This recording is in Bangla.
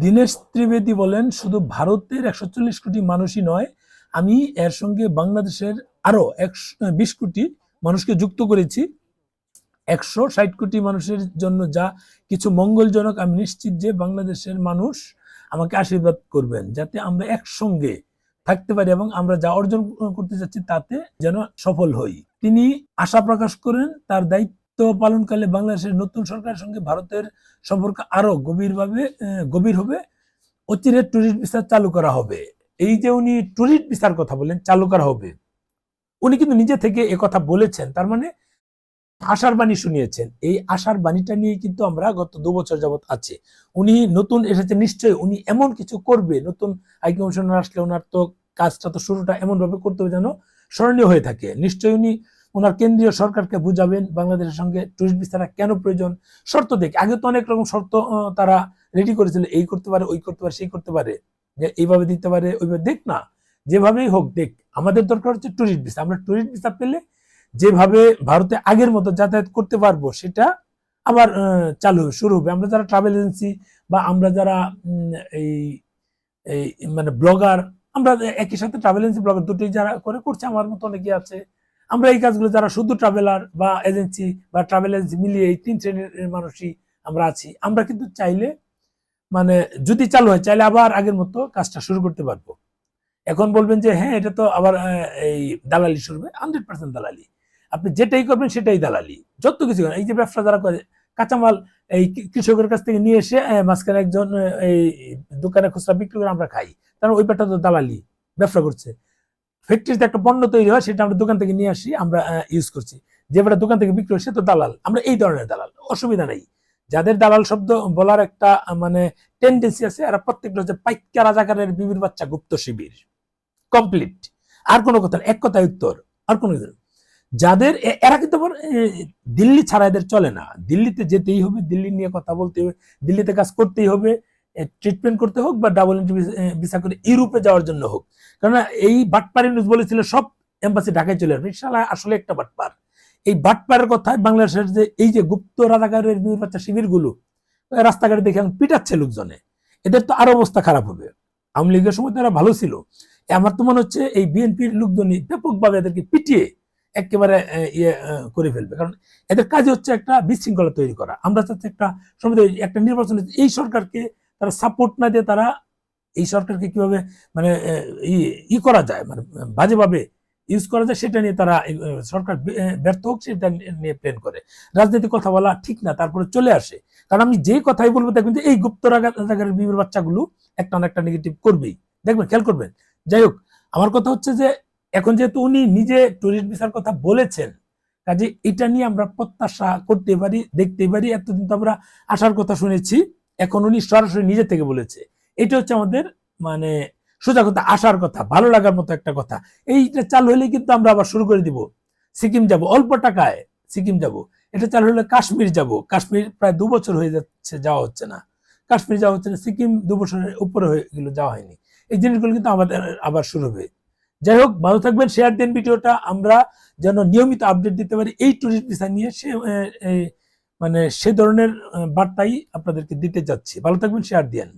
দীনেশ ত্রিবেদী বলেন, শুধু ভারতের 140 কোটি মানুষই নয়, আমি এর সঙ্গে বাংলাদেশের আরো 20 কোটি মানুষকে যুক্ত করেছি। 160 কোটি মানুষের জন্য যা কিছু মঙ্গলজনক। আমি নিশ্চিত যে বাংলাদেশের মানুষ আমাকে আশীর্বাদ করবেন, যাতে আমরা একসঙ্গে থাকতে পারি এবং আমরা যা অর্জন করতে চাচ্ছি তাতে যেন সফল হই। তিনি আশা প্রকাশ করেন তার দায়িত্ব পালনকালে বাংলাদেশের নতুন সরকারের সঙ্গে ভারতের সম্পর্ক আরো গভীর হবে। অচিরে ট্যুরিস্ট ভিসা চালু করা হবে। এই যে উনি ট্যুরিস্ট ভিসার কথা বলেন, চালু করা হবে, উনি কিন্তু নিজে থেকে কথা বলেছেন, তার মানে আশার বাণী শুনিয়েছেন। এই আশার বাণীটা নিয়ে কিন্তু আমরা গত 2 বছর যাবত আছি। উনি নতুন এসেছে, নিশ্চয়ই উনি এমন কিছু করবে, নতুন হাই কমিশনার আসলে ওনার তো কাজটা তো শুরুটা এমন ভাবে করতে হবে যেন স্মরণীয় হয়ে থাকে। নিশ্চয়ই উনি ওনার কেন্দ্রীয় সরকারকে বুঝাবেন বাংলাদেশের সঙ্গে টুরিস্ট ভিসাটা কেন প্রয়োজন। শর্ত দেখে, আগে তো অনেক রকম শর্ত তারা রেডি করেছিল, এই করতে পারে, ওই করতে পারে, সেই করতে পারে, যে এইভাবে দিতে পারে, ওইভাবে দেখ না, যেভাবেই হোক দেখ। আমাদের দরকার হচ্ছে টুরিস্ট ভিসা। আমরা টুরিস্ট ভিসা পেলে যেভাবে ভারতে আগের মতো যাতায়াত করতে পারবো সেটা আবার শুরু হবে। আমরা যারা ট্রাভেল এজেন্সি বা আমরা যারা এই এই মানে ব্লগার, আমরা একই সাথে ট্রাভেল এজেন্সি ব্লগার দুটোই যারা করছে, আমার মতো অনেকে আছে। আমরা এই কাজগুলো যারা শুধু ট্রাভেলার বা এজেন্সি বা ট্রাভেল এজেন্সি মিলিয়ে এই 3 শ্রেণীর মানুষই আমরা আছি। আমরা কিন্তু চাইলে মানে যদি চালু হয়, চাইলে আবার আগের মতো কাজটা শুরু করতে পারবো। এখন বলবেন যে হ্যাঁ, এটা তো আবার এই দালালি শুরু হবে। 100% দালালি। আপনি যেটাই করবেন সেটাই দালালি। যত কিছু করেন, এই যে ব্যবসা যারা করে, কাঁচামাল এই কৃষকের কাছ থেকে নিয়ে এসে মাঝখানে একজন এই দোকানে খুচরা বিক্রি করে আমরা খাই, কারণ ওই পেটা তো দালালি ব্যবসা করছে। ফ্যাক্টরিতে একটা পণ্য তৈরি হয়, সেটা আমরা দোকান থেকে নিয়ে আসি, আমরা ইউজ করছি। যে বেটা দোকান থেকে বিক্রি হয় সে তো দালাল। আমরা এই ধরনের দালাল, অসুবিধা নেই। যাদের দালাল শব্দ বলার একটা মানে টেন্ডেন্সি আছে, এরা প্রত্যেকটা হচ্ছে পাইকা রাজাকারের বিবির বাচ্চা, গুপ্ত শিবির। কমপ্লিট। আর কোনো কথা, এক কথায় উত্তর, আর কোনো যাদের এরা কিন্তু দিল্লি ছাড়া এদের চলে না। দিল্লিতে যেতেই হবে, দিল্লি নিয়ে কথা বলতে হবে, দিল্লিতে কাজ করতেই হবে, ট্রিটমেন্ট করতে হোক বা ডাবল এন্ট্রি ভিসা করে ইউরোপে যাওয়ার জন্য হোক। কারণ এই বাটপার নিউজ বলেছিল সব এম্বাসি ঢাকায় চলে আসবে। শালা আসলে একটা বাটপার। এই বাটপারের কথায় বাংলাদেশের যে এই যে গুপ্ত রাজাকারের বাচ্চা শিবির গুলো রাস্তাঘাটে দেখে পিটাচ্ছে লোকজনে, এদের তো আরো অবস্থা খারাপ হবে। আওয়ামী লীগের সময় তো এরা ভালো ছিল। আমার তো মনে হচ্ছে এই বিএনপির লোকজনই ব্যাপকভাবে এদেরকে পিটিয়ে একেবারে ইয়ে করে ফেলবে। কারণ এদের কাজ হচ্ছে একটা বিশৃঙ্খলা তৈরি করা। আমরা চাচ্ছি একটা নির্বাচন, এই সরকারকে তারা সাপোর্ট না দিয়ে তারা এই সরকারকে কিভাবে মানে ই করা যায়, মানে বাজেভাবে ইউজ করা যায়, সেটা নিয়ে তারা সরকার ব্যর্থ হোক সেটা নিয়ে প্ল্যান করে। রাজনীতি কথা বলা ঠিক না, তারপরে চলে আসে। কারণ আমি যে কথাই বলবো দেখবেন যে এই গুপ্ত রাজাকারের বিবির বাচ্চাগুলো একটা না একটা নেগেটিভ করবেই, দেখবেন, খেয়াল করবেন। যাই হোক, আমার কথা হচ্ছে যে এখন যেহেতু উনি নিজে টুরিস্ট ভিসার কথা বলেছেন, কাজে এটা নিয়ে আমরা প্রত্যাশা করতে পারি, দেখতে পারি। এতদিন তো আমরা আসার কথা শুনেছি, এখন উনি সরাসরি নিজে থেকে বলেছে। এটা হচ্ছে আমাদের মানে সোজা কথা, আসার কথা, ভালো লাগার মতো একটা কথা। এইটা চালু হলে কিন্তু আমরা আবার শুরু করে দিব। সিকিম যাব অল্প টাকায়, সিকিম যাব। এটা চালু হলে কাশ্মীর যাব। কাশ্মীর প্রায় 2 বছর হয়ে যাচ্ছে, যাওয়া হচ্ছে না। কাশ্মীর যাওয়া হচ্ছে না, সিকিম 2 বছরের উপরে হয়ে গেল, যাওয়া হয়নি। এই জিনিসগুলো কিন্তু আমাদের আবার শুরু হবে। যাই হোক, ভালো থাকবেন, শেয়ার দেন ভিডিওটা, আমরা যেন নিয়মিত আপডেট দিতে পারি এই টুরিস্ট ভিসা নিয়ে। মানে সে ধরনের বার্তাই আপনাদেরকে দিতে যাচ্ছি। ভালো থাকবেন, শেয়ার দেন।